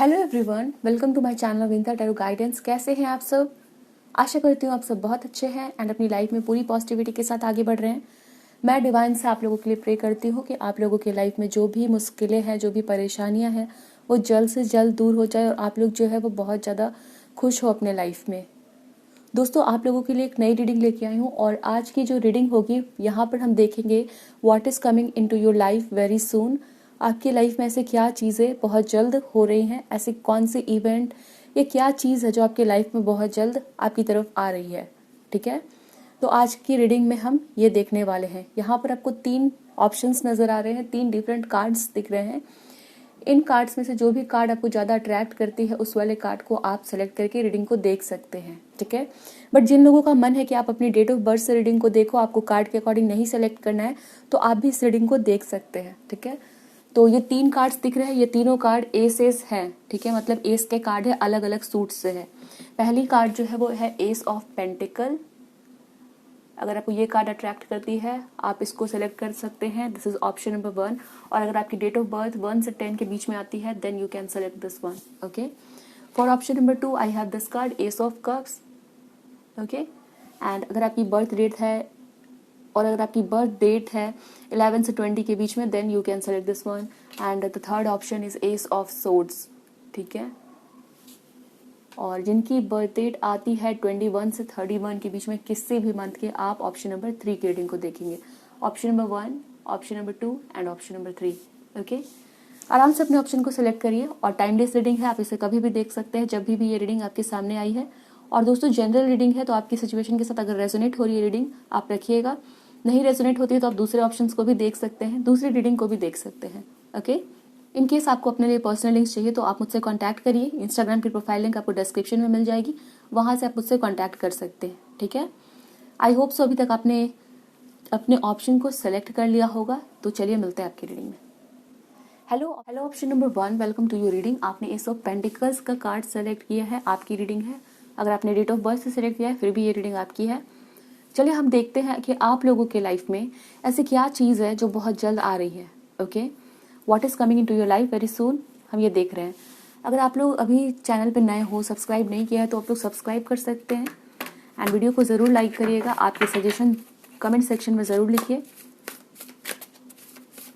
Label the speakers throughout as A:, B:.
A: Hello everyone, welcome to my channel Vinta tarot guidance. कैसे हैं आप सब? आशा करती हूँ आप सब बहुत अच्छे हैं एंड अपनी लाइफ में पूरी पॉजिटिविटी के साथ आगे बढ़ रहे हैं। मैं डिवाइन से आप लोगों के लिए प्रे करती हूँ कि आप लोगों की लाइफ में जो भी मुश्किलें हैं, जो भी परेशानियाँ हैं, वो जल्द से जल्द दूर हो जाए और आप लोग जो है वो बहुत ज़्यादा खुश हो अपने लाइफ में। दोस्तों, आप लोगों के लिए एक नई रीडिंग लेके आई हूँ और आज की जो रीडिंग होगी यहाँ पर हम देखेंगे what is coming into your life very soon. आपकी लाइफ में ऐसे क्या चीज़ें बहुत जल्द हो रही हैं, ऐसे कौन से इवेंट या क्या चीज़ है जो आपकी लाइफ में बहुत जल्द आपकी तरफ आ रही है। ठीक है, तो आज की रीडिंग में हम ये देखने वाले हैं। यहाँ पर आपको 3 ऑप्शंस नज़र आ रहे हैं, 3 डिफरेंट कार्ड्स दिख रहे हैं। इन कार्ड्स में से जो भी कार्ड आपको ज़्यादा अट्रैक्ट करती है उस वाले कार्ड को आप सेलेक्ट करके रीडिंग को देख सकते हैं। ठीक है, बट जिन लोगों का मन है कि आप अपनी डेट ऑफ बर्थ से रीडिंग को देखो, आपको कार्ड के अकॉर्डिंग नहीं सेलेक्ट करना है, तो आप भी इस रीडिंग को देख सकते हैं। ठीक है, तो ये 3 कार्ड्स दिख रहे हैं, ये तीनों कार्ड एसेस हैं। ठीक है, मतलब एस के कार्ड है, अलग अलग सूट से है। पहली कार्ड जो है वो है एस ऑफ पेंटिकल। अगर आपको ये कार्ड अट्रैक्ट करती है आप इसको सेलेक्ट कर सकते हैं, दिस इज ऑप्शन नंबर 1। और अगर आपकी डेट ऑफ बर्थ 1 से 10 के बीच में आती है then you can select this one. Okay, for option number 2 I have this card ace of cups. Okay, and अगर आपकी बर्थ डेट है और अगर आपकी बर्थ डेट है 11 से 20 के बीच में then you can select this one. And the third option is ace of swords. ठीक है, और जिनकी बर्थ डेट आती है 21 से 31 के बीच में किसी भी मंथ के, आप ऑप्शन नंबर 3 की रीडिंग को देखेंगे। Option number 1, option number 2 and option number 3। Okay, आराम से अपने ऑप्शन को सिलेक्ट करिए और टाइमलेस रीडिंग है, आप इसे कभी भी देख सकते हैं जब भी ये रीडिंग आपके सामने आई है। और दोस्तों, जनरल रीडिंग है तो आपकी सिचुएशन के साथ अगर रेजोनेट हो रही है रीडिंग आप रखिएगा, नहीं रेजोनेट होती है तो आप दूसरे ऑप्शंस को भी देख सकते हैं, दूसरी रीडिंग को भी देख सकते हैं। ओके, इन केस आपको अपने लिए पर्सनल लिंक्स चाहिए तो आप मुझसे कांटेक्ट करिए। इंस्टाग्राम की प्रोफाइल लिंक आपको डिस्क्रिप्शन में मिल जाएगी, वहां से आप मुझसे कांटेक्ट कर सकते हैं। ठीक है, आई होप सो अभी तक आपने अपने ऑप्शन को सेलेक्ट कर लिया होगा। तो चलिए मिलते हैं आपकी रीडिंग में। Hello hello, option number 1, welcome to your reading. आपने एस ऑफ पेंटिकल्स का कार्ड सेलेक्ट किया है, आपकी रीडिंग है। अगर आपने डेट ऑफ बर्थ से सेलेक्ट किया है फिर भी ये रीडिंग आपकी है। चलिए हम देखते हैं कि आप लोगों के लाइफ में ऐसी क्या चीज़ है जो बहुत जल्द आ रही है। Okay, what is coming into your life very soon, हम ये देख रहे हैं। अगर आप लोग अभी चैनल पे नए हो, सब्सक्राइब नहीं किया है तो आप लोग सब्सक्राइब कर सकते हैं एंड वीडियो को ज़रूर लाइक करिएगा। आपके सजेशन कमेंट सेक्शन में ज़रूर लिखिए।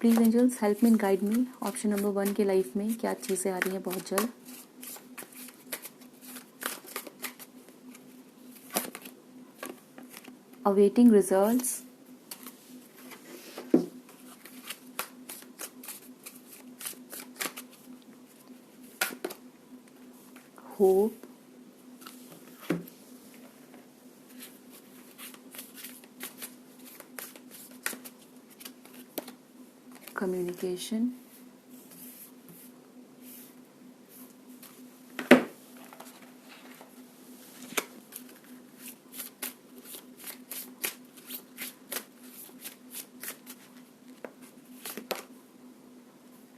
A: Please angels help me and guide me. Option number 1 की लाइफ में क्या चीज़ें आ रही हैं बहुत जल्द? Awaiting results, hope, communication,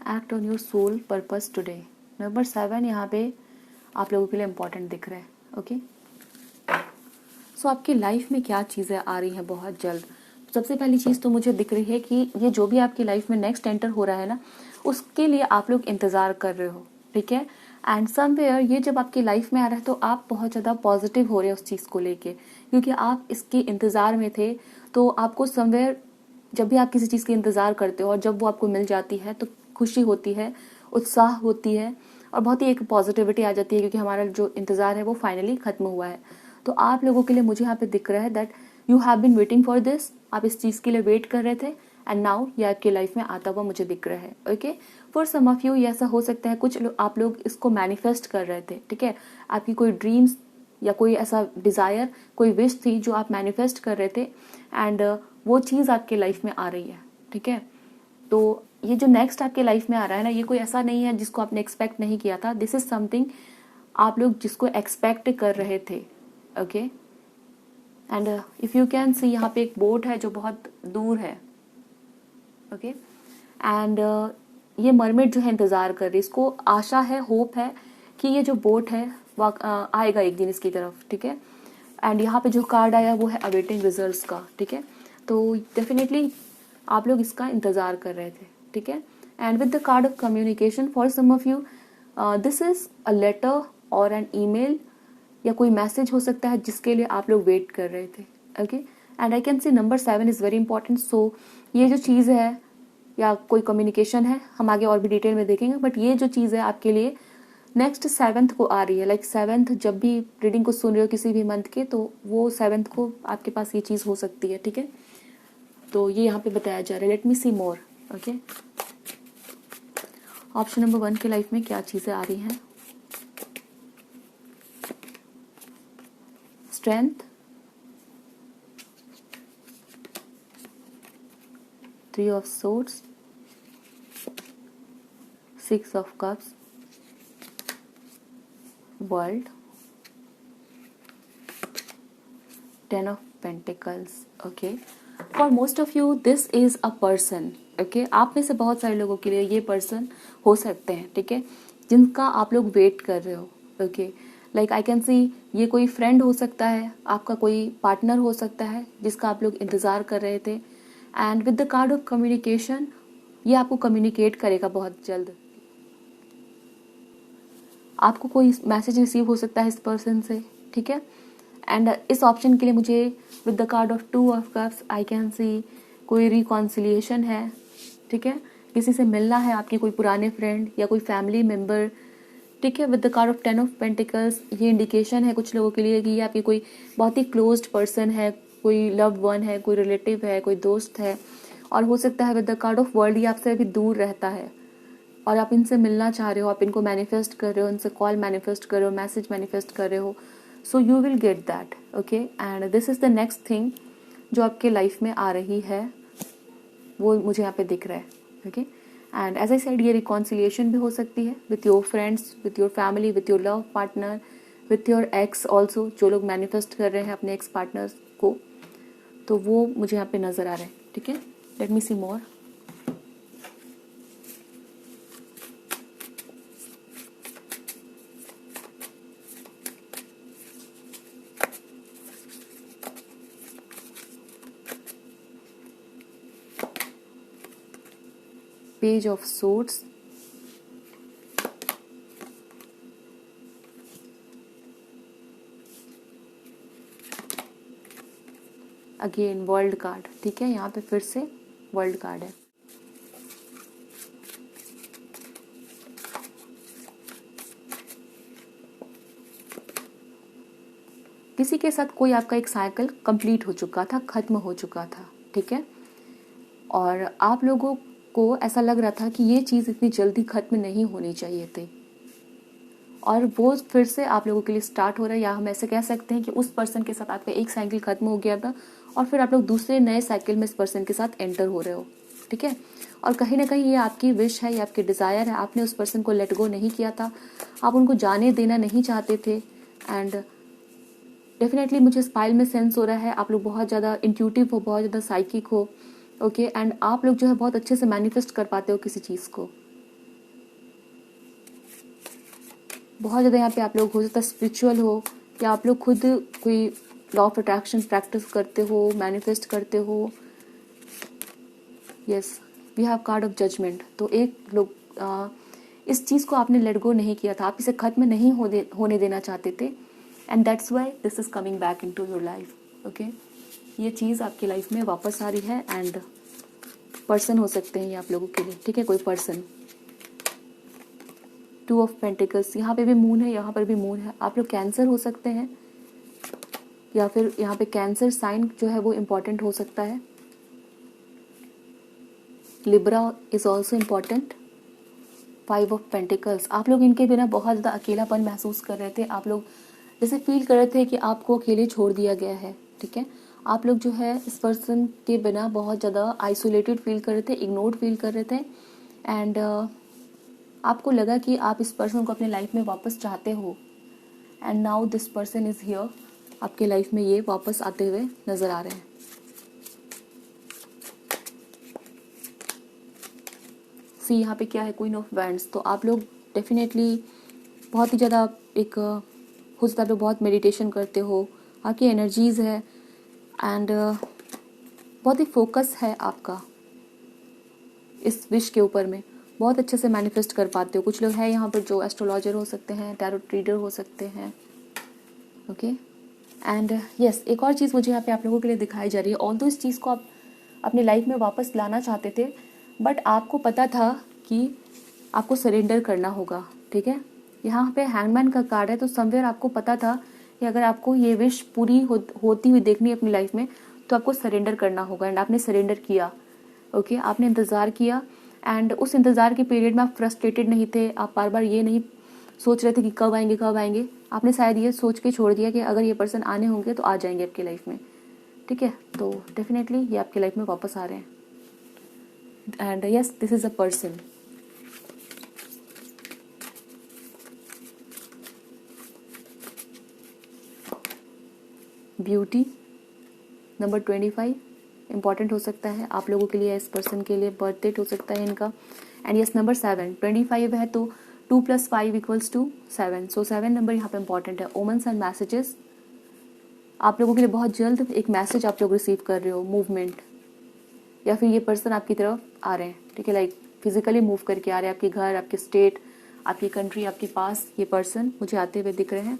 A: act on your soul purpose today. Number 7 यहाँ पे आप लोगों के लिए इम्पोर्टेंट दिख रहा है। ओके, सो आपकी लाइफ में क्या चीज़ें आ रही हैं बहुत जल्द? सबसे पहली चीज़ तो मुझे दिख रही है कि ये जो भी आपकी लाइफ में नेक्स्ट एंटर हो रहा है ना, उसके लिए आप लोग इंतज़ार कर रहे हो। ठीक है, एंड समवेयर ये जब आपकी लाइफ में आ रहा है तो आप बहुत ज़्यादा पॉजिटिव हो रहे हैं उस चीज़ को लेके, क्योंकि आप इसके इंतज़ार में थे। तो आपको समवेयर जब भी आप किसी चीज़ के इंतज़ार करते हो और जब वो आपको मिल जाती है तो खुशी होती है, उत्साह होती है और बहुत ही एक पॉजिटिविटी आ जाती है, क्योंकि हमारा जो इंतज़ार है वो फाइनली ख़त्म हुआ है। तो आप लोगों के लिए मुझे यहाँ पे दिख रहा है that you have been waiting for this, आप इस चीज़ के लिए वेट कर रहे थे एंड नाउ ये आपकी लाइफ में आता हुआ मुझे दिख रहा है। Okay, for some of you ये ऐसा हो सकता है कुछ आप लोग इसको मैनिफेस्ट कर रहे थे। ठीक है, आपकी कोई ड्रीम्स या कोई ऐसा डिज़ायर, कोई विश थी जो आप मैनिफेस्ट कर रहे थे एंड वो चीज़ आपके लाइफ में आ रही है। ठीक है, तो ये जो नेक्स्ट आपके लाइफ में आ रहा है ना, ये कोई ऐसा नहीं है जिसको आपने एक्सपेक्ट नहीं किया था। दिस इज समथिंग आप लोग जिसको एक्सपेक्ट कर रहे थे। Okay, and if you can see यहाँ पे एक बोट है जो बहुत दूर है। ओके, एंड ये मरमेड जो है इंतजार कर रही है, इसको आशा है, होप है कि ये जो बोट है वो आएगा एक दिन इसकी तरफ। ठीक है, एंड यहाँ पे जो कार्ड आया वो है अवेटिंग रिजल्ट्स का। ठीक है, तो डेफिनेटली आप लोग इसका इंतजार कर रहे थे। ठीक है, and with the card of communication for some of you this is a letter और एन ईमेल या कोई मैसेज हो सकता है जिसके लिए आप लोग वेट कर रहे थे. Okay, and I can see number 7 is very important. So ये जो चीज़ है या कोई कम्युनिकेशन है, हम आगे और भी डिटेल में देखेंगे, बट ये जो चीज़ है आपके लिए नेक्स्ट 7th को आ रही है. लाइक 7th जब भी रीडिंग को सुन रहे हो किसी भी मंथ के, तो वो 7th को आपके पास ये चीज़ हो सकती है. ठीक है, तो ये यहाँ पे बताया जा रहा है. लेट मी सी मोर. ओके, ऑप्शन नंबर 1 के लाइफ में क्या चीज़ें आ रही हैं? Strength, 3 of swords, 6 of cups, world, 10 of pentacles. Okay, for most of you this is a person. Okay, आप में से बहुत सारे लोगों के लिए ये पर्सन हो सकते हैं. ठीक है, जिनका आप लोग वेट कर रहे हो. ओके, लाइक आई कैन सी ये कोई फ्रेंड हो सकता है, आपका कोई पार्टनर हो सकता है जिसका आप लोग इंतज़ार कर रहे थे. And with the card of communication, ये आपको कम्युनिकेट करेगा बहुत जल्द. आपको कोई मैसेज रिसीव हो सकता है इस पर्सन से. ठीक है, एंड इस ऑप्शन के लिए मुझे with the card of 2 of cups I can सी कोई रिकॉन्सिलिएशन है. ठीक है, किसी से मिलना है, आपके कोई पुराने फ्रेंड या कोई फैमिली मेम्बर. ठीक है, with the card of 10 of pentacles, ये इंडिकेशन है कुछ लोगों के लिए कि ये आपकी कोई बहुत ही क्लोज्ड पर्सन है, कोई लव्ड वन है, कोई रिलेटिव है, कोई दोस्त है. और हो सकता है with the card of world ये आपसे अभी दूर रहता है और आप इनसे मिलना चाह रहे हो, आप इनको मैनिफेस्ट कर रहे हो, इनसे कॉल मैनिफेस्ट कर रहे हो, मैसेज मैनिफेस्ट कर रहे हो. So you will get that. Okay, and this is the next thing जो आपके लाइफ में आ रही है, वो मुझे यहाँ पे दिख रहा है. Okay, and as I said ये रिकॉन्सिलिएशन भी हो सकती है with your friends, with your family, with your love partner, with your ex also. जो लोग मैनिफेस्ट कर रहे हैं अपने एक्स पार्टनर्स को, तो वो मुझे यहाँ पे नज़र आ रहा है. ठीक है, let me see more. Page of Swords, again world card. ठीक है, यहाँ पे फिर से वर्ल्ड कार्ड है. किसी के साथ कोई आपका एक साइकिल कंप्लीट हो चुका था, खत्म हो चुका था. ठीक है, और आप लोगों को ऐसा लग रहा था कि ये चीज़ इतनी जल्दी खत्म नहीं होनी चाहिए थी, और वो फिर से आप लोगों के लिए स्टार्ट हो रहा है. या हम ऐसे कह सकते हैं कि उस पर्सन के साथ आपका एक साइकिल खत्म हो गया था और फिर आप लोग दूसरे नए साइकिल में इस पर्सन के साथ एंटर हो रहे हो. ठीक है, और कहीं ना कहीं ये आपकी विश है, ये आपकी डिज़ायर है. आपने उस पर्सन को लेट गो नहीं किया था, आप उनको जाने देना नहीं चाहते थे. एंड डेफिनेटली मुझे स्पाइल में सेंस हो रहा है आप लोग बहुत ज़्यादा इंट्यूटिव हो, बहुत ज़्यादा साइकिक हो. ओके, एंड आप लोग जो है बहुत अच्छे से मैनिफेस्ट कर पाते हो किसी चीज़ को. बहुत ज़्यादा यहाँ पे आप लोग हो सकता है स्पिरिचुअल हो, या आप लोग खुद कोई लॉ ऑफ अट्रैक्शन प्रैक्टिस करते हो, मैनिफेस्ट करते हो. Yes, we have card of judgement. तो एक लोग इस चीज़ को आपने लेट गो नहीं किया था, आप इसे खत्म नहीं होने देना चाहते थे. And that's why this is coming back into your life. Okay, ये चीज़ आपकी लाइफ में वापस आ रही है. एंड पर्सन हो सकते हैं ये आप लोगों के लिए. ठीक है, कोई पर्सन. 2 ऑफ पेंटिकल्स, यहाँ पे भी मून है, यहाँ पर भी मून है. आप लोग कैंसर हो सकते हैं, या फिर यहाँ पे कैंसर साइन जो है वो इम्पॉर्टेंट हो सकता है. Libra is also important. 5 of pentacles, आप लोग इनके बिना बहुत ज़्यादा अकेलापन महसूस कर रहे थे. आप लोग जैसे फील कर रहे थे कि आपको अकेले छोड़ दिया गया है. ठीक है, आप लोग जो है इस पर्सन के बिना बहुत ज़्यादा आइसोलेटेड फील कर रहे थे, इग्नोर्ड फील कर रहे थे. एंड आपको लगा कि आप इस पर्सन को अपने लाइफ में वापस चाहते हो. And now this person is here, आपके लाइफ में ये वापस आते हुए नज़र आ रहे हैं. सी यहाँ पे क्या है, क्वीन ऑफ वैंड्स. तो आप लोग डेफिनेटली बहुत ही ज़्यादा एक हो सकता है आप लोग बहुत मेडिटेशन करते हो, आपकी एनर्जीज़ है. एंड बहुत ही फोकस है आपका इस विश के ऊपर में. बहुत अच्छे से मैनिफेस्ट कर पाते हो। कुछ लोग हैं यहाँ पर जो एस्ट्रोलॉजर हो सकते हैं, टैरो रीडर हो सकते हैं। ओके, एंड यस, एक और चीज़ मुझे यहाँ पे आप लोगों के लिए दिखाई जा रही है। ऑल्दो इस चीज़ को आप अपनी लाइफ में वापस लाना चाहते थे, बट आपको पता था कि आपको सरेंडर करना होगा। ठीक है, यहाँ पे हैंगमैन का कार्ड है, तो समवेयर आपको पता था कि अगर आपको ये विश पूरी होती हुई देखनी है अपनी लाइफ में, तो आपको सरेंडर करना होगा। एंड आपने सरेंडर किया। ओके, आपने इंतज़ार किया, एंड उस इंतज़ार के पीरियड में आप फ्रस्ट्रेटेड नहीं थे। आप बार बार ये नहीं सोच रहे थे कि कब आएंगे कब आएंगे। आपने शायद ये सोच के छोड़ दिया कि अगर ये पर्सन आने होंगे तो आ जाएंगे आपकी लाइफ में। ठीक है, तो डेफिनेटली ये आपकी लाइफ में वापस आ रहे हैं। And yes, this is a person. Beauty number 25 important हो सकता है आप लोगों के लिए, इस पर्सन के लिए बर्थ डेट हो सकता है इनका। एंड यस, नंबर 7 25 है, तो 2 + 5 = 7। सो 7 नंबर यहाँ पे इंपॉर्टेंट है। ओमन्स एंड मैसेजेस, आप लोगों के लिए बहुत जल्द एक मैसेज आप लोग रिसीव कर रहे हो, मूवमेंट, या फिर ये पर्सन आपकी तरफ आ रहे हैं। ठीक है, लाइक फिजिकली मूव करके आ रहे हैं आपके घर, आपके स्टेट, आपकी कंट्री, आपके पास ये पर्सन मुझे आते हुए दिख रहे हैं।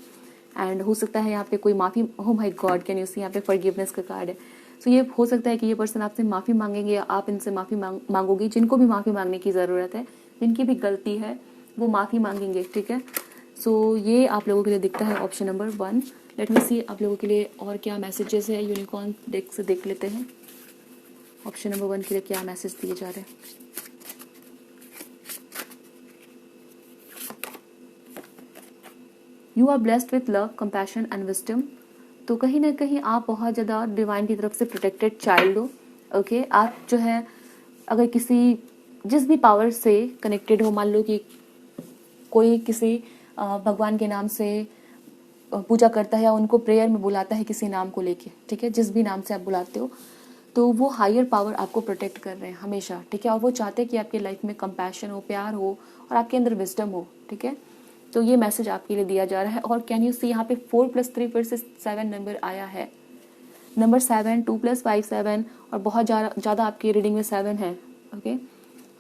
A: एंड हो सकता है यहाँ पे कोई माफ़ी, oh my God, can you see, यहाँ पे फॉरगिवनेस का कार्ड है। सो ये हो सकता है कि ये पर्सन आपसे माफ़ी मांगेंगे या आप इनसे माफ़ी मांगोगी। जिनको भी माफ़ी मांगने की ज़रूरत है, जिनकी भी गलती है, वो माफ़ी मांगेंगे। ठीक है, सो ये आप लोगों के लिए दिखता है ऑप्शन नंबर 1। लेट मी सी आप लोगों के लिए और क्या मैसेजेस है। यूनिकॉर्न डेक से देख लेते हैं ऑप्शन नंबर 1 के लिए क्या मैसेज दिए जा रहे हैं। You are blessed with love, compassion and wisdom. तो कहीं ना कहीं आप बहुत ज़्यादा डिवाइन की तरफ से प्रोटेक्टेड चाइल्ड हो। ओके, आप जो है अगर जिस भी पावर से कनेक्टेड हो, मान लो कि कोई किसी भगवान के नाम से पूजा करता है या उनको प्रेयर में बुलाता है किसी नाम को लेके, ठीक है, जिस भी नाम से आप बुलाते हो, तो वो हायर पावर आपको प्रोटेक्ट कर रहे हैं हमेशा। ठीक है, और वो चाहते हैं कि आपकी लाइफ में कंपैशन हो, प्यार हो और आपके अंदर विजडम हो। ठीक है, तो ये मैसेज आपके लिए दिया जा रहा है। और कैन यू सी यहाँ पे 4 + 3 फिर से 7 नंबर आया है। नंबर 7, 2 + 5 7, और बहुत ज़्यादा आपकी रीडिंग में 7 है। ओके,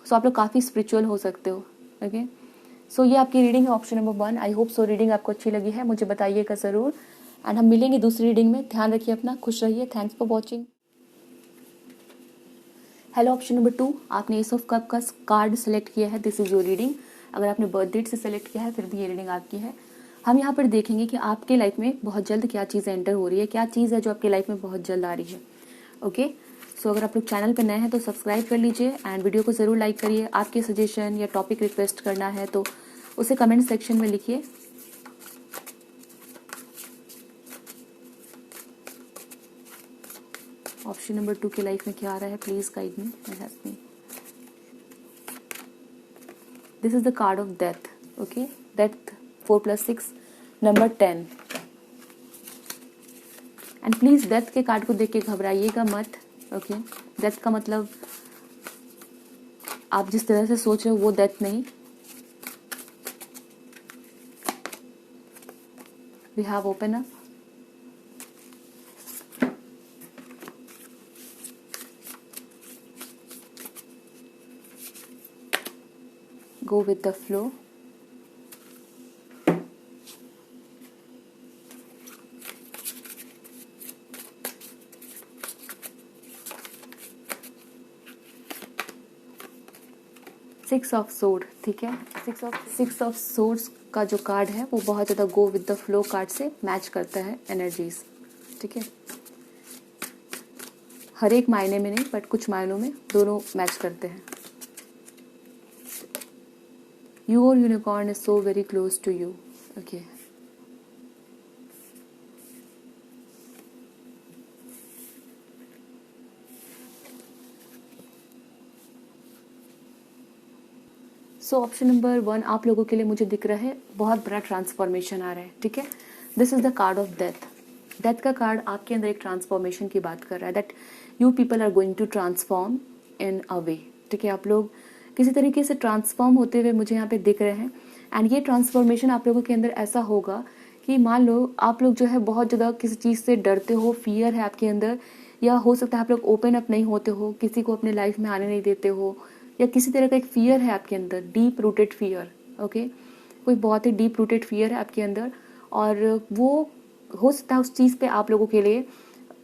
A: सो आप लोग काफ़ी स्पिरिचुअल हो सकते हो। ओके, सो ये आपकी रीडिंग है option number 1। I hope so reading आपको अच्छी लगी है, मुझे बताइएगा ज़रूर। एंड हम मिलेंगे दूसरी रीडिंग में। ध्यान रखिए अपना, खुश रहिए। Thanks for watching. Hello option number 2, आपने एस ऑफ कप का कार्ड सेलेक्ट किया है। This is your reading. अगर आपने बर्थ डेट से सेलेक्ट किया है फिर भी ये रीडिंग आपकी है। हम यहाँ पर देखेंगे कि आपके लाइफ में बहुत जल्द क्या चीज़ एंटर हो रही है, क्या चीज़ है जो आपकी लाइफ में बहुत जल्द आ रही है। ओके, सो अगर आप लोग चैनल पर नए हैं तो सब्सक्राइब कर लीजिए एंड वीडियो को ज़रूर लाइक करिए। आपके सजेशन या टॉपिक रिक्वेस्ट करना है तो उसे कमेंट सेक्शन में लिखिए। ऑप्शन नंबर 2 की लाइफ में क्या आ रहा है, please guide me and help me. This is the card of death. Okay, death 4 + 6 number 10। And please death के कार्ड को देख के घबराइएगा मत। ओके, डेथ का मतलब आप जिस तरह से सोच रहे हो वो डेथ नहीं। We have open up. Go with the flow. Six of sword. ठीक है, सिक्स ऑफ सोर्ड्स का जो कार्ड है वो बहुत ज़्यादा go with the flow card से मैच करता है एनर्जीज। ठीक है, हर एक मायने में नहीं बट कुछ मायनों में दोनों मैच करते हैं। Your unicorn is so very close to you. Okay. So option number 1 आप लोगों के लिए मुझे दिख रहा है बहुत बड़ा ट्रांसफॉर्मेशन आ रहा है। ठीक है, this is the card of death. Death का कार्ड आपके अंदर एक ट्रांसफॉर्मेशन की बात कर रहा है, that you people are going to transform in a way. ठीक है, आप लोग किसी तरीके से ट्रांसफॉर्म होते हुए मुझे यहाँ पे दिख रहे हैं। एंड ये ट्रांसफॉर्मेशन आप लोगों के अंदर ऐसा होगा कि मान लो आप लोग जो है बहुत ज़्यादा किसी चीज़ से डरते हो, फियर है आपके अंदर, या हो सकता है आप लोग ओपन अप नहीं होते हो, किसी को अपने लाइफ में आने नहीं देते हो, या किसी तरह का एक फियर है आपके अंदर, डीप रूटेड फियर, ओके, कोई बहुत ही डीप रूटेड फियर है आपके अंदर, और वो हो सकता है उस चीज़ पे आप लोगों के लिए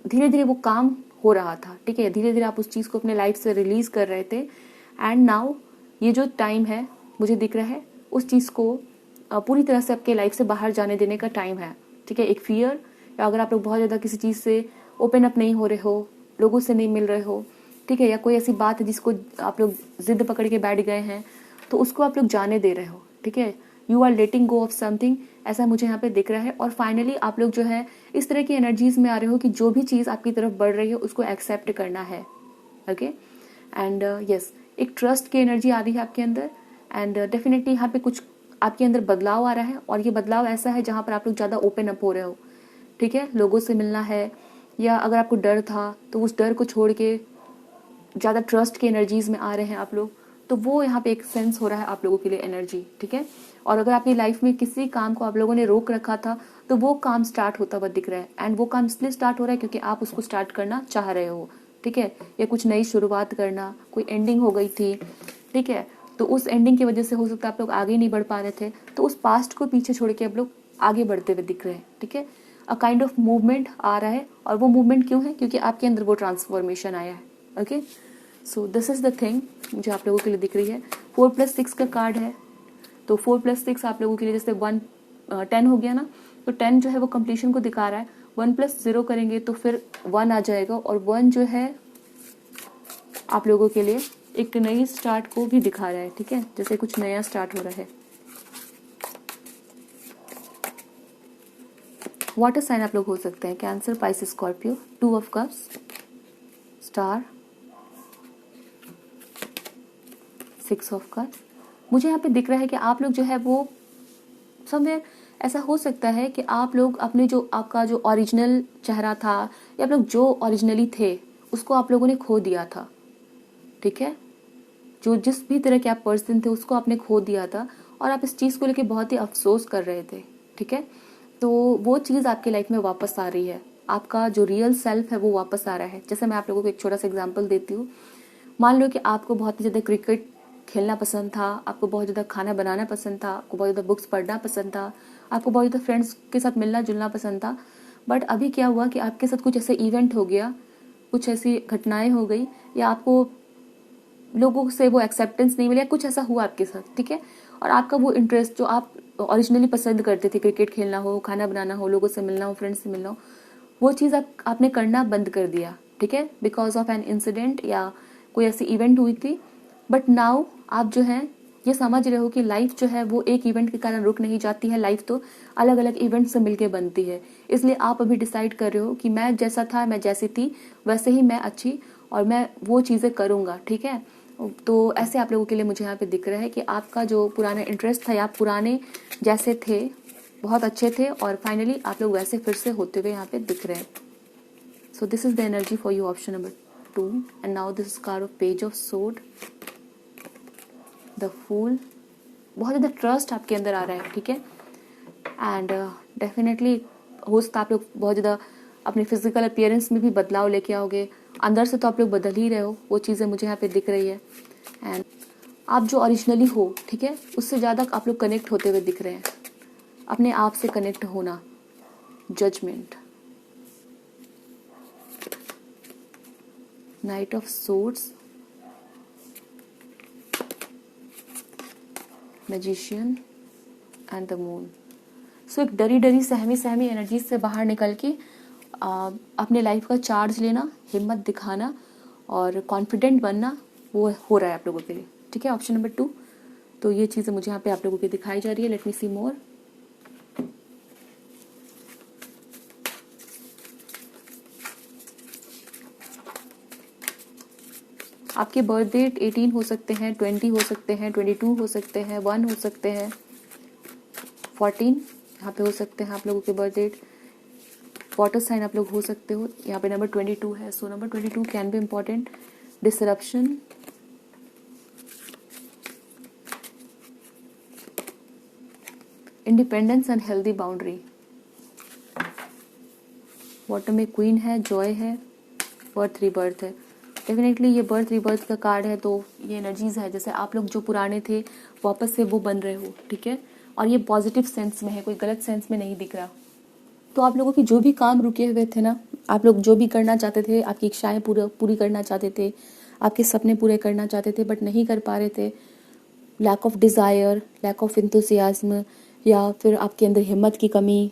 A: धीरे धीरे वो काम हो रहा था, ठीक है, धीरे धीरे आप उस चीज़ को अपने लाइफ से रिलीज कर रहे थे, एंड नाउ ये जो टाइम है मुझे दिख रहा है उस चीज़ को पूरी तरह से आपके लाइफ से बाहर जाने देने का टाइम है, ठीक है। एक फियर, या अगर आप लोग बहुत ज़्यादा किसी चीज़ से ओपन अप नहीं हो रहे हो, लोगों से नहीं मिल रहे हो, ठीक है, या कोई ऐसी बात है जिसको आप लोग जिद पकड़ के बैठ गए हैं, तो उसको आप लोग जाने दे रहे हो, ठीक है, you are letting go of something, ऐसा मुझे यहाँ पे दिख रहा है। और फाइनली आप लोग जो है इस तरह की एनर्जीज में आ रहे हो कि जो भी चीज़ आपकी तरफ बढ़ रही है उसको एक्सेप्ट करना है, ओके, एंड यस, एक ट्रस्ट की एनर्जी आ रही है आपके अंदर, एंड डेफिनेटली यहाँ पे कुछ आपके अंदर बदलाव आ रहा है, और ये बदलाव ऐसा है जहाँ पर आप लोग ज़्यादा ओपन अप हो रहे हो, ठीक है, लोगों से मिलना है, या अगर आपको डर था तो उस डर को छोड़ के ज़्यादा ट्रस्ट की एनर्जीज में आ रहे हैं आप लोग, तो वो यहाँ पे एक सेंस हो रहा है आप लोगों के लिए एनर्जी, ठीक है। और अगर आपकी लाइफ में किसी काम को आप लोगों ने रोक रखा था तो वो काम स्टार्ट होता हुआ दिख रहा है, एंड वो काम इसलिए स्टार्ट हो रहा है क्योंकि आप उसको स्टार्ट करना चाह रहे हो, ठीक है, या कुछ नई शुरुआत करना, कोई एंडिंग हो गई थी, ठीक है, तो उस एंडिंग की वजह से हो सकता है आप लोग आगे नहीं बढ़ पा रहे थे, तो उस पास्ट को पीछे छोड़ के आप लोग आगे बढ़ते हुए दिख रहे हैं, ठीक है, अ काइंड ऑफ मूवमेंट आ रहा है, और वो मूवमेंट क्यों है, क्योंकि आपके अंदर वो ट्रांसफॉर्मेशन आया है, okay. So this is the thing मुझे आप लोगों के लिए दिख रही है। 4+6 का कार्ड है, तो 4+6 आप लोगों के लिए जैसे 10 हो गया ना, तो 10 जो है वो कंप्लीशन को दिखा रहा है, 1+0 करेंगे तो फिर 1 आ जाएगा, और 1 जो है आप लोगों के लिए एक नई स्टार्ट को भी दिखा रहा है, ठीक है, जैसे कुछ नया स्टार्ट हो रहा है। वाटर साइन आप लोग हो सकते हैं, cancer, Pisces, Scorpio, 2 of cups, star, 6 of cups. मुझे यहाँ पे दिख रहा है कि आप लोग जो है वो समवेयर, ऐसा हो सकता है कि आप लोग अपने जो आपका जो ओरिजिनल चेहरा था, या आप लोग जो ओरिजिनली थे उसको आप लोगों ने खो दिया था, ठीक है, जो जिस भी तरह के आप पर्सन थे उसको आपने खो दिया था, और आप इस चीज़ को लेके बहुत ही अफसोस कर रहे थे, ठीक है, तो वो चीज़ आपकी लाइफ में वापस आ रही है, आपका जो रियल सेल्फ है वो वापस आ रहा है। जैसे मैं आप लोगों को एक छोटा सा एग्जांपल देती हूँ, मान लो कि आपको बहुत ही ज़्यादा क्रिकेट खेलना पसंद था, आपको बहुत ज़्यादा खाना बनाना पसंद था, आपको बहुत ज़्यादा बुक्स पढ़ना पसंद था, आपको बहुत ज़्यादा फ्रेंड्स के साथ मिलना जुलना पसंद था, बट अभी क्या हुआ कि आपके साथ कुछ ऐसे इवेंट हो गया, कुछ ऐसी घटनाएं हो गई, या आपको लोगों से वो एक्सेप्टेंस नहीं मिला, कुछ ऐसा हुआ आपके साथ, ठीक है, और आपका वो इंटरेस्ट जो आप ओरिजिनली पसंद करते थे, क्रिकेट खेलना हो, खाना बनाना हो, लोगों से मिलना हो, फ्रेंड्स से मिलना हो, वो चीज़ आपने करना बंद कर दिया, ठीक है, बिकॉज ऑफ एन इंसिडेंट या कोई ऐसी इवेंट हुई थी। बट नाउ आप जो है ये समझ रहे हो कि लाइफ जो है वो एक इवेंट के कारण रुक नहीं जाती है, लाइफ तो अलग अलग इवेंट से मिलके बनती है, इसलिए आप अभी डिसाइड कर रहे हो कि मैं जैसा था, मैं जैसी थी वैसे ही मैं अच्छी, और मैं वो चीज़ें करूँगा, ठीक है। तो ऐसे आप लोगों के लिए मुझे यहाँ पे दिख रहा है कि आपका जो पुराना इंटरेस्ट था, या आप पुराने जैसे थे बहुत अच्छे थे, और फाइनली आप लोग वैसे फिर से होते हुए यहाँ पे दिख रहे हैं। So this is the energy for you, option number 2, and now this is card of page of sword, the fool. बहुत ज़्यादा ट्रस्ट आपके अंदर आ रहा है, ठीक है, एंड डेफिनेटली हो सकता है आप लोग बहुत ज़्यादा अपने फिजिकल अपीयरेंस में भी बदलाव लेके आओगे, अंदर से तो आप लोग बदल ही रहे हो, वो चीज़ें मुझे यहाँ पे दिख रही है, एंड आप जो ओरिजिनली हो, ठीक है, उससे ज़्यादा आप लोग कनेक्ट होते हुए दिख रहे हैं, अपने आप से कनेक्ट होना, judgement, knight of swords, magician and the moon. So एक डरी डरी सहमी सहमी एनर्जी से बाहर निकल के अपने लाइफ का चार्ज लेना, हिम्मत दिखाना और कॉन्फिडेंट बनना, वो हो रहा है आप लोगों के लिए, ठीक है, ऑप्शन नंबर 2। तो ये चीज़ें मुझे यहाँ पे आप लोगों की दिखाई जा रही है। लेट मी सी मोर। आपके बर्थ डेट 18 हो सकते हैं, 20 हो सकते हैं, 22 हो सकते हैं, 1 हो सकते हैं, 14 यहाँ पे हो सकते हैं आप लोगों के बर्थ डेट। वाटर साइन आप लोग हो सकते हो, यहाँ पे नंबर 22 है, so number 22 can be important. Disruption, independence and healthy boundary. Water में क्वीन है, जॉय है, बर्थ रीबर्थ है। डेफिनेटली ये बर्थ रिबर्थ का कार्ड है, तो ये एनर्जीज है जैसे आप लोग जो पुराने थे वापस से वो बन रहे हो, ठीक है। और ये पॉजिटिव सेंस में है, कोई गलत सेंस में नहीं दिख रहा। तो आप लोगों की जो भी काम रुके हुए थे ना, आप लोग जो भी करना चाहते थे, आपकी इच्छाएं पूरी करना चाहते थे, आपके सपने पूरे करना चाहते थे बट नहीं कर पा रहे थे, lack of desire, lack of enthusiasm, या फिर आपके अंदर हिम्मत की कमी,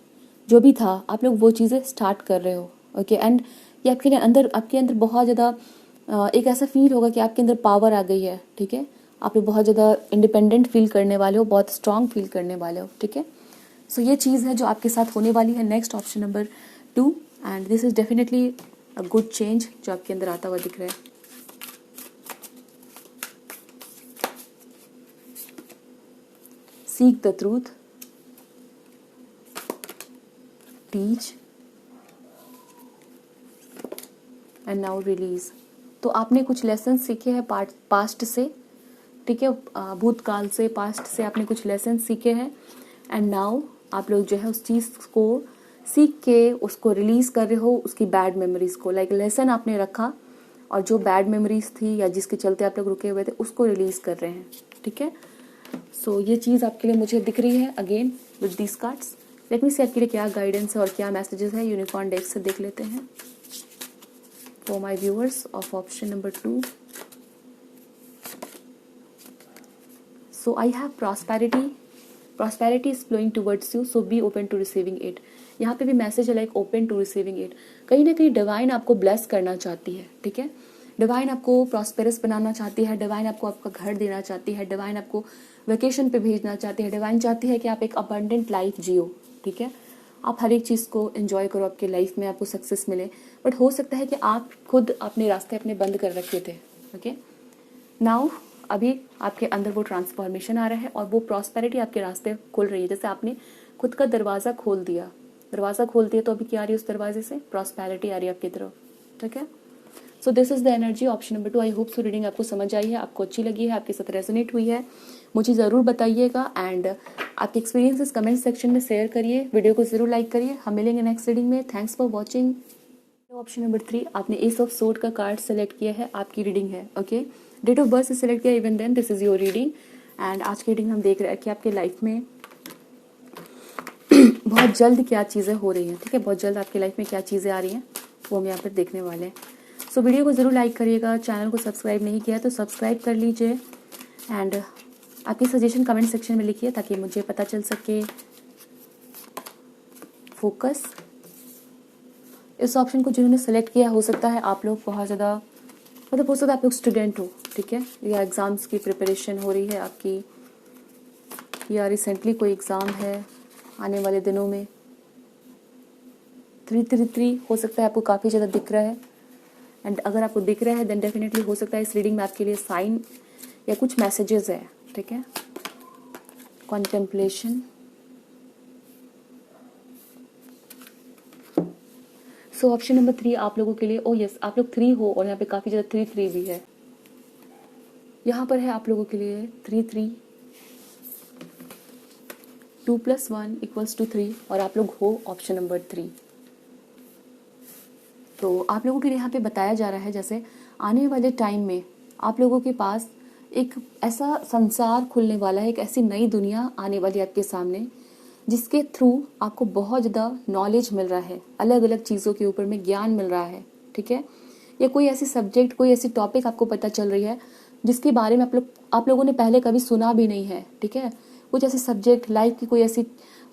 A: जो भी था आप लोग वो चीज़ें स्टार्ट कर रहे हो, ओके। एंड ये आपके अंदर बहुत ज़्यादा एक ऐसा फील होगा कि आपके अंदर पावर आ गई है, ठीक है। आप लोग बहुत ज़्यादा इंडिपेंडेंट फील करने वाले हो, बहुत स्ट्रांग फील करने वाले हो, ठीक है। सो ये चीज़ है जो आपके साथ होने वाली है। Next option number 2, and this is definitely a good change जो आपके अंदर आता हुआ दिख रहा है। Seek the truth, teach and now release. तो आपने कुछ लेसन सीखे हैं पास्ट से, ठीक है, भूतकाल से, पास्ट से आपने कुछ लेसन सीखे हैं एंड नाउ आप लोग जो है उस चीज़ को सीख के उसको रिलीज कर रहे हो, उसकी बैड मेमोरीज को। लाइक लेसन आपने रखा और जो बैड मेमोरीज थी या जिसके चलते आप लोग रुके हुए थे उसको रिलीज कर रहे हैं, ठीक है। सो ये चीज़ आपके लिए मुझे दिख रही है again with these cards. Let me see आपके लिए क्या गाइडेंस है और क्या मैसेजेस है। यूनिकॉर्न डेक से देख लेते हैं for my viewers of option number 2। So I have prosperity. Prosperity is flowing towards you, so be open to receiving it. यहाँ पे भी मैसेज है like open to receiving it. कहीं ना कहीं डिवाइन आपको ब्लेस करना चाहती है, ठीक है। डिवाइन आपको प्रॉस्पेरस बनाना चाहती है, डिवाइन आपको आपका घर देना चाहती है, डिवाइन आपको वेकेशन पे भेजना चाहती है, डिवाइन चाहती है कि आप एक अबंडेंट लाइफ जियो, ठीक है। आप हर एक चीज़ को एंजॉय करो, आपके लाइफ में आपको सक्सेस मिले। बट हो सकता है कि आप खुद अपने रास्ते अपने बंद कर रखे थे, ओके। नाउ अभी आपके अंदर वो ट्रांसफॉर्मेशन आ रहा है और वो प्रॉस्पेरिटी आपके रास्ते खुल रही है। जैसे आपने खुद का दरवाज़ा खोल दिया, तो अभी क्या आ रही है उस दरवाजे से? प्रॉस्पेरिटी आ रही है आपकी तरफ, ठीक है। So this is the energy option number 2। I hope so reading आपको समझ आई है, आपको अच्छी लगी है, आपके साथ रेजोनेट हुई है, मुझे ज़रूर बताइएगा। एंड आपके एक्सपीरियंसेस कमेंट सेक्शन में शेयर करिए, वीडियो को ज़रूर लाइक करिए। हम मिलेंगे नेक्स्ट रीडिंग में। Thanks for watching. Option number 3, आपने एस ऑफ सोर्ड का कार्ड सेलेक्ट किया है, आपकी रीडिंग है, ओके। डेट ऑफ बर्थ से सिलेक्ट किया, even then this is your reading. And आज की रीडिंग हम देख रहे हैं कि आपके लाइफ में बहुत जल्द क्या चीज़ें हो रही हैं, ठीक है। बहुत जल्द आपकी लाइफ में क्या चीज़ें आ रही हैं वो हम यहाँ पर देखने वाले हैं। सो वीडियो को ज़रूर लाइक करिएगा, चैनल को सब्सक्राइब नहीं किया तो सब्सक्राइब कर लीजिए। एंड आपकी सजेशन कमेंट सेक्शन में लिखिए ताकि मुझे पता चल सके। फोकस, इस ऑप्शन को जिन्होंने सेलेक्ट किया, हो सकता है आप लोग बहुत ज़्यादा हो सकता है आप लोग स्टूडेंट हो, ठीक है, या एग्ज़ाम्स की प्रिपरेशन हो रही है आपकी, या रिसेंटली कोई एग्ज़ाम है आने वाले दिनों में। 333 हो सकता है आपको काफ़ी ज़्यादा दिख रहा है। एंड अगर आपको दिख रहा है देन डेफिनेटली हो सकता है इस रीडिंग में आपके लिए साइन या कुछ मैसेजेस है, ठीक है। कॉन्टेम्पलेशन। सो ऑप्शन नंबर 3 आप लोगों के लिए, ओ यस, आप लोग 3 हो और यहाँ पे काफ़ी ज़्यादा 3 भी है। यहाँ पर है आप लोगों के लिए 3 2 + 1 = 3 और आप लोग हो ऑप्शन नंबर 3। तो आप लोगों के लिए यहाँ पे बताया जा रहा है जैसे आने वाले टाइम में आप लोगों के पास एक ऐसा संसार खुलने वाला है, एक ऐसी नई दुनिया आने वाली है आपके सामने जिसके थ्रू आपको बहुत ज़्यादा नॉलेज मिल रहा है, अलग अलग चीज़ों के ऊपर में ज्ञान मिल रहा है, ठीक है। या कोई ऐसी सब्जेक्ट, कोई ऐसी टॉपिक आपको पता चल रही है जिसके बारे में आप लोगों ने पहले कभी सुना भी नहीं है, ठीक है। कुछ ऐसी सब्जेक्ट, लाइफ की कोई ऐसी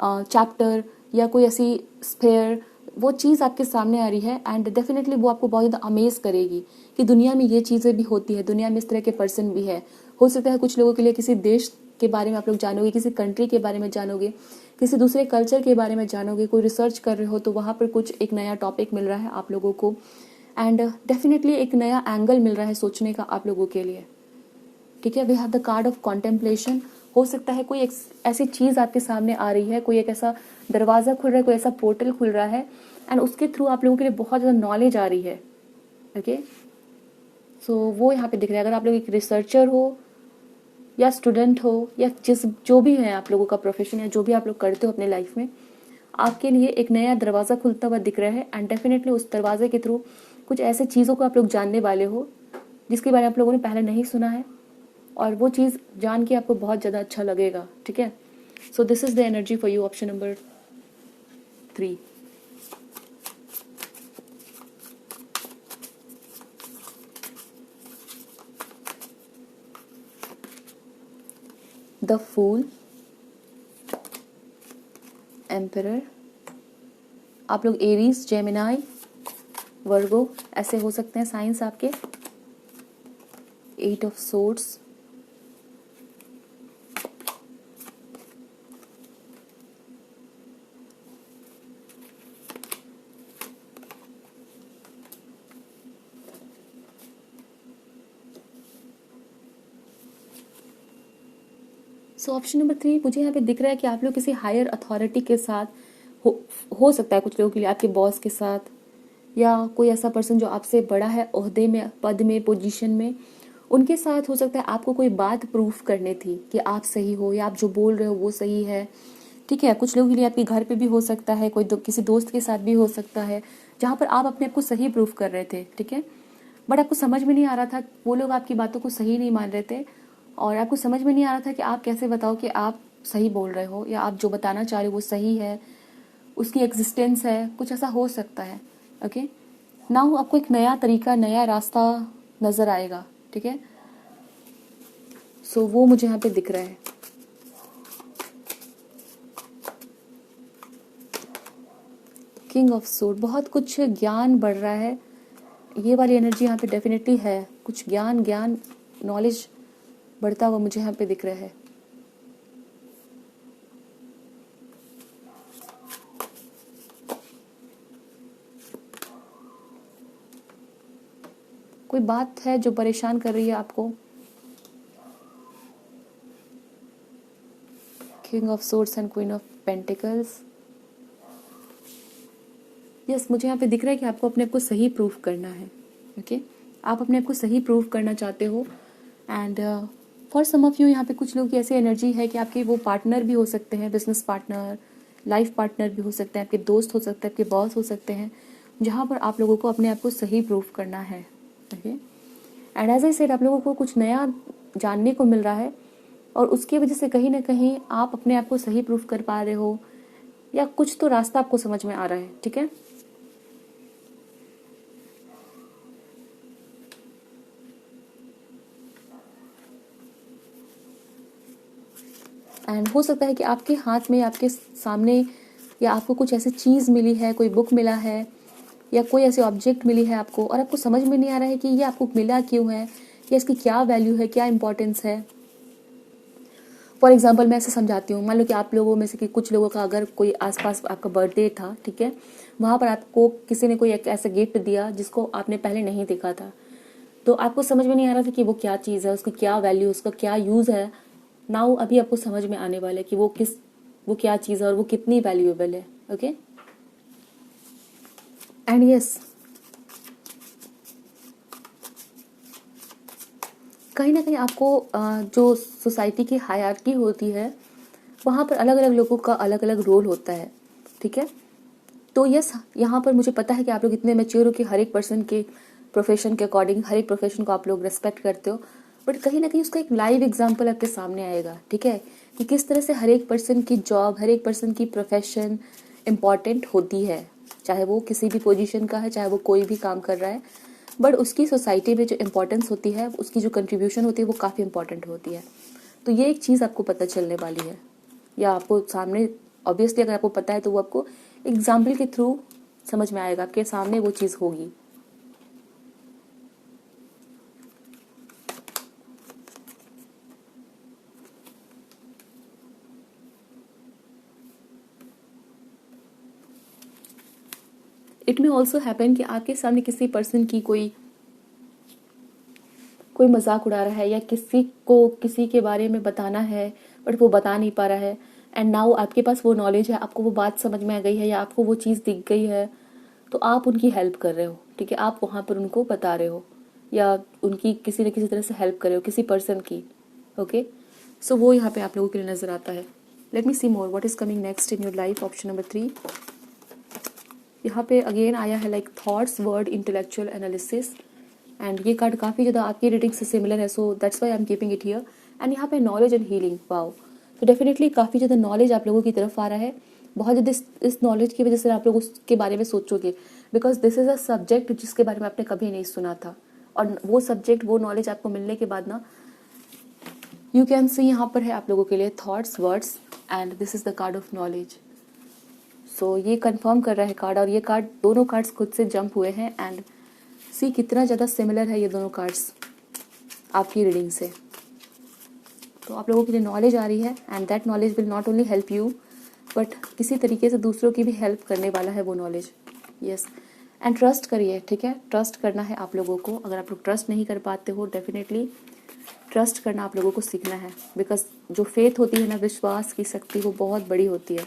A: चैप्टर या कोई ऐसी स्फेयर, वो चीज़ आपके सामने आ रही है एंड डेफिनेटली वो आपको बहुत ज़्यादा अमेज करेगी कि दुनिया में ये चीज़ें भी होती है, दुनिया में इस तरह के पर्सन भी है। हो सकता है कुछ लोगों के लिए किसी देश के बारे में आप लोग जानोगे, किसी कंट्री के बारे में जानोगे, किसी दूसरे कल्चर के बारे में जानोगे, कोई रिसर्च कर रहे हो तो वहाँ पर कुछ एक नया टॉपिक मिल रहा है आप लोगों को एंड डेफिनेटली एक नया एंगल मिल रहा है सोचने का आप लोगों के लिए, ठीक है। We have the card of contemplation. हो सकता है कोई एक ऐसी चीज़ आपके सामने आ रही है, कोई एक ऐसा दरवाज़ा खुल रहा है, कोई ऐसा पोर्टल खुल रहा है एंड उसके थ्रू आप लोगों के लिए बहुत ज़्यादा नॉलेज आ रही है, ओके। सो वो यहाँ पे दिख रहा है। अगर आप लोग एक रिसर्चर हो या स्टूडेंट हो या जो भी है आप लोगों का प्रोफेशन या जो भी आप लोग करते हो अपने लाइफ में, आपके लिए एक नया दरवाज़ा खुलता हुआ दिख रहा है एंड डेफिनेटली उस दरवाजे के थ्रू कुछ ऐसे चीज़ों को आप लोग जानने वाले हो जिसके बारे में आप लोगों ने पहले नहीं सुना है, और वो चीज़ जान के आपको बहुत ज़्यादा अच्छा लगेगा, ठीक है। So this is the energy for you, option number 3। The fool, emperor, आप लोग एरीज, जेमिनाई, वर्गो ऐसे हो सकते हैं साइंस आपके। 8 of swords, so option number 3 मुझे यहाँ पे दिख रहा है कि आप लोग किसी हायर अथॉरिटी के साथ हो सकता है कुछ लोगों के लिए आपके बॉस के साथ, या कोई ऐसा पर्सन जो आपसे बड़ा है ओहदे में, पद में, पोजीशन में, उनके साथ हो सकता है आपको कोई बात प्रूफ करनी थी कि आप सही हो या आप जो बोल रहे हो वो सही है, ठीक है। कुछ लोगों के लिए आपके घर पे भी हो सकता है, कोई किसी दोस्त के साथ भी हो सकता है, जहाँ पर आप अपने आप को सही प्रूफ कर रहे थे, ठीक है। बट आपको समझ में नहीं आ रहा था, वो लोग आपकी बातों को सही नहीं मान रहे थे, और आपको समझ में नहीं आ रहा था कि आप कैसे बताओ कि आप सही बोल रहे हो या आप जो बताना चाह रहे हो वो सही है, उसकी एग्जिस्टेंस है, कुछ ऐसा हो सकता है। ओके, नाउ आपको एक नया तरीका, नया रास्ता नज़र आएगा, ठीक है। सो वो मुझे यहाँ पे दिख रहा है। किंग ऑफ सूट, बहुत कुछ ज्ञान बढ़ रहा है, ये वाली एनर्जी यहाँ पे डेफिनेटली है। कुछ ज्ञान नॉलेज बढ़ता हुआ मुझे यहाँ पे दिख रहा है। कोई बात है जो परेशान कर रही है आपको। King of swords and queen of pentacles, yes मुझे यहाँ पे दिख रहा है कि आपको अपने आप को सही प्रूफ करना है। ओके, आप अपने आप को सही प्रूफ करना चाहते हो, and for some of you यहाँ पे कुछ लोग की ऐसी एनर्जी है कि आपके वो पार्टनर भी हो सकते हैं, बिजनेस पार्टनर, लाइफ पार्टनर भी हो सकते हैं, आपके दोस्त हो सकते हैं, आपके बॉस हो सकते हैं, जहाँ पर आप लोगों को अपने आप को सही प्रूफ करना है। Okay, and as I said, आप लोगों को कुछ नया जानने को मिल रहा है, और उसकी वजह से कहीं ना कहीं आप अपने आप को सही प्रूफ कर पा रहे हो, या कुछ तो रास्ता आपको समझ में आ रहा है, ठीक है। एंड हो सकता है कि आपके हाथ में, आपके सामने, या आपको कुछ ऐसी चीज़ मिली है, कोई बुक मिला है, या कोई ऐसी ऑब्जेक्ट मिली है आपको, और आपको समझ में नहीं आ रहा है कि ये आपको मिला क्यों है, या इसकी क्या वैल्यू है, क्या इंपॉर्टेंस है। फॉर एग्जाम्पल मैं ऐसे समझाती हूँ, मान लो कि आप लोगों में से कि कुछ लोगों का अगर कोई आसपास आपका बर्थडे था, ठीक है, वहाँ पर आपको किसी ने कोई एक ऐसा गिफ्ट दिया जिसको आपने पहले नहीं देखा था, तो आपको समझ में नहीं आ रहा था कि वो क्या चीज़ है, उसकी क्या वैल्यू, उसका क्या यूज़ है। नाउ अभी आपको समझ में आने वाला है कि वो क्या चीज़ है और वो कितनी वैल्यूएबल है। ओके, एंड यस, कहीं ना कहीं आपको जो सोसाइटी की हायरार्की होती है, वहाँ पर अलग अलग लोगों का अलग अलग रोल होता है, ठीक है। तो यस, यहाँ पर मुझे पता है कि आप लोग इतने मैच्योर हो कि हर एक पर्सन के प्रोफेशन के अकॉर्डिंग, हर एक प्रोफेशन को आप लोग रेस्पेक्ट करते हो, बट कहीं ना कहीं उसका एक लाइव एग्जाम्पल आपके सामने आएगा, ठीक है, कि किस तरह से हर एक पर्सन की जॉब, हर एक पर्सन की प्रोफेशन इम्पॉर्टेंट होती है, चाहे वो किसी भी पोजीशन का है, चाहे वो कोई भी काम कर रहा है, बट उसकी सोसाइटी में जो इम्पोर्टेंस होती है, उसकी जो कंट्रीब्यूशन होती है, वो काफ़ी इंपॉर्टेंट होती है। तो ये एक चीज़ आपको पता चलने वाली है, या आपको सामने, ऑब्वियसली अगर आपको पता है तो वो आपको एग्जाम्पल के थ्रू समझ में आएगा, आपके सामने वो चीज़ होगी। इट मे ऑल्सो हैपन कि आपके सामने किसी पर्सन की कोई मजाक उड़ा रहा है, या किसी को किसी के बारे में बताना है बट वो बता नहीं पा रहा है, एंड नाउ आपके पास वो नॉलेज है, आपको वो बात समझ में आ गई है, या आपको वो चीज़ दिख गई है, तो आप उनकी हेल्प कर रहे हो, ठीक है, आप वहाँ पर उनको बता रहे हो, या उनकी किसी न किसी तरह से हेल्प कर रहे हो, किसी पर्सन की। ओके, सो वो यहाँ पे आप लोगों के लिए नजर आता है। Let me see more what is coming next in your life, option number 3। यहाँ पे अगेन आया है like thoughts, word, intellectual analysis, and ये कार्ड काफ़ी ज़्यादा आपकी रीडिंग से सिमिलर है, so that's why I am keeping it here. And यहाँ पे नॉलेज एंड हीलिंग, वाओ, तो डेफिनेटली काफ़ी ज़्यादा नॉलेज आप लोगों की तरफ आ रहा है। बहुत ज़्यादा इस नॉलेज की वजह से आप लोग उसके बारे में सोचोगे, because this is a subject जिसके बारे में आपने कभी नहीं सुना था, और वो सब्जेक्ट, वो नॉलेज आपको मिलने के बाद ना, यू कैन सी यहाँ पर है आप लोगों के लिए thoughts, words, and this is the card of knowledge. So ये कंफर्म कर रहा है कार्ड, और ये कार्ड, दोनों कार्ड्स खुद से जंप हुए हैं, एंड सी कितना ज़्यादा सिमिलर है ये दोनों कार्ड्स आपकी रीडिंग से। तो आप लोगों के लिए नॉलेज आ रही है, and that knowledge will not only help you, but किसी तरीके से दूसरों की भी हेल्प करने वाला है वो नॉलेज। यस, एंड ट्रस्ट करिए, ठीक है, ट्रस्ट करना है आप लोगों को। अगर आप लोग ट्रस्ट नहीं कर पाते हो, डेफिनेटली ट्रस्ट करना आप लोगों को सीखना है, बिकॉज जो फेथ होती है ना, विश्वास की शक्ति, वो बहुत बड़ी होती है,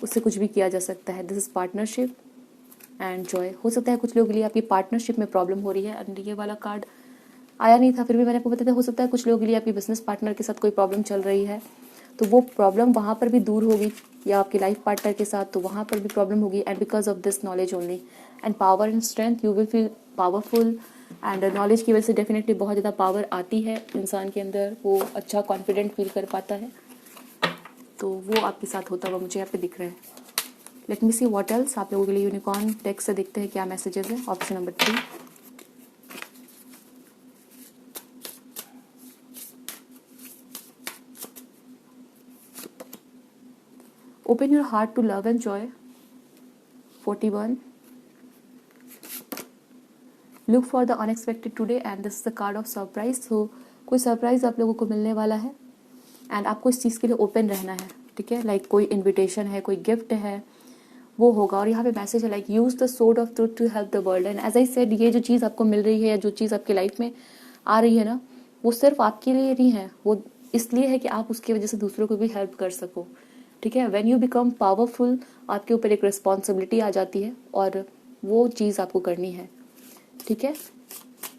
A: उससे कुछ भी किया जा सकता है। This is partnership and Joy. हो सकता है कुछ लोगों के लिए आपकी पार्टनरशिप में प्रॉब्लम हो रही है, एंड ये वाला कार्ड आया नहीं था, फिर भी मैंने आपको बताया, हो सकता है कुछ लोगों के लिए आपकी बिजनेस पार्टनर के साथ कोई प्रॉब्लम चल रही है, तो वो प्रॉब्लम वहाँ पर भी दूर होगी, या आपके लाइफ पार्टनर के साथ, तो वहाँ पर भी प्रॉब्लम होगी, and because of this knowledge only, and power and strength, you will feel powerful, and knowledge की वजह से डेफिनेटली बहुत ज़्यादा पावर आती है इंसान के अंदर, वो अच्छा कॉन्फिडेंट फील कर पाता है, तो वो आपके साथ होता हुआ मुझे यहाँ पे दिख रहा है। Let me see what else आप लोगों के लिए यूनिकॉर्न टेक्स्ट से देखते हैं क्या मैसेजेस है। Option number 3, open your heart to love and joy, 41, look for the unexpected today, and this is the card of surprise। so कोई सरप्राइज आप लोगों को मिलने वाला है, एंड आपको इस चीज़ के लिए ओपन रहना है, ठीक है, लाइक कोई इनविटेशन है, कोई गिफ्ट है, वो होगा। और यहाँ पे मैसेज है like use the sword of truth to help the world, and as I said, ये जो चीज़ आपको मिल रही है, या जो चीज़ आपकी लाइफ में आ रही है ना, वो सिर्फ आपके लिए नहीं है, वो इसलिए है कि आप उसकी वजह से दूसरों को भी हेल्प कर सको, ठीक है। व्हेन यू बिकम पावरफुल, आपके ऊपर एक रिस्पॉन्सिबिलिटी आ जाती है, और वो चीज़ आपको करनी है, ठीक है।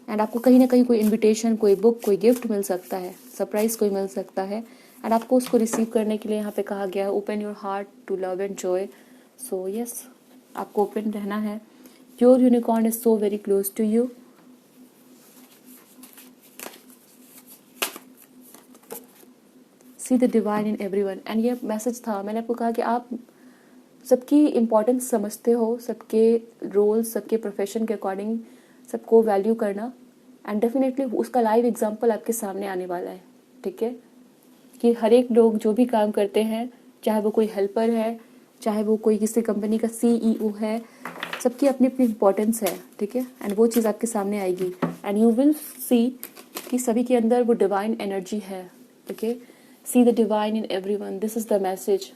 A: एंड आपको कहीं ना कहीं कोई इनविटेशन, कोई बुक, कोई गिफ्ट मिल सकता है, सरप्राइज कोई मिल सकता है, एंड आपको उसको रिसीव करने के लिए यहाँ पे कहा गया है open your heart to love and joy. So yes, आपको ओपन रहना है। Your unicorn is so very close to you. See the divine in everyone, and ये मैसेज था, मैंने आपको कहा कि आप सबकी इम्पोर्टेंस समझते हो, सबके रोल, सबके प्रोफेशन के अकॉर्डिंग सबको वैल्यू करना, एंड डेफिनेटली उसका लाइव एग्जांपल आपके सामने आने वाला है, ठीक है, कि हर एक लोग जो भी काम करते हैं, चाहे वो कोई हेल्पर है, चाहे वो कोई किसी कंपनी का CEO है, सबकी अपनी अपनी इम्पोर्टेंस है, ठीक है, एंड वो चीज़ आपके सामने आएगी, एंड यू विल सी कि सभी के अंदर वो डिवाइन एनर्जी है, okay. C the divine in everyone, this is the message.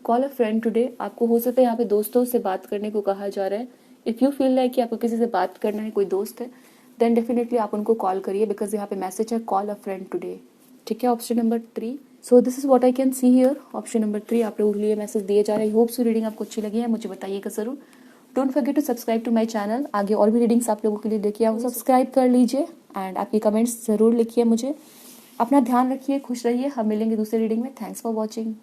A: Call a friend today, आपको हो सकता है यहाँ पे दोस्तों से बात करने को कहा जा रहा है। इफ़ यू फील लाइक कि आपको किसी से बात करना है, कोई दोस्त है, देन डेफिनेटली आप उनको कॉल करिए, बिकॉज यहाँ पे मैसेज है कॉल अ फ्रेंड टुडे, ठीक है। Option number 3, so this is what I can see here. Option number 3 आप लोगों के लिए मैसेज दिए जा रहे हैं। होप्स रीडिंग आपको अच्छी लगी है, मुझे बताइएगा जरूर। Don't forget to subscribe to my channel, आगे और भी रीडिंग्स आप लोगों के लिए लेके आऊँ, सब्सक्राइब कर लीजिए, एंड आपकी कमेंट्स जरूर लिखिए मुझे। अपना ध्यान रखिए, खुश रहिए, हम मिलेंगे दूसरी रीडिंग में। Thanks for watching.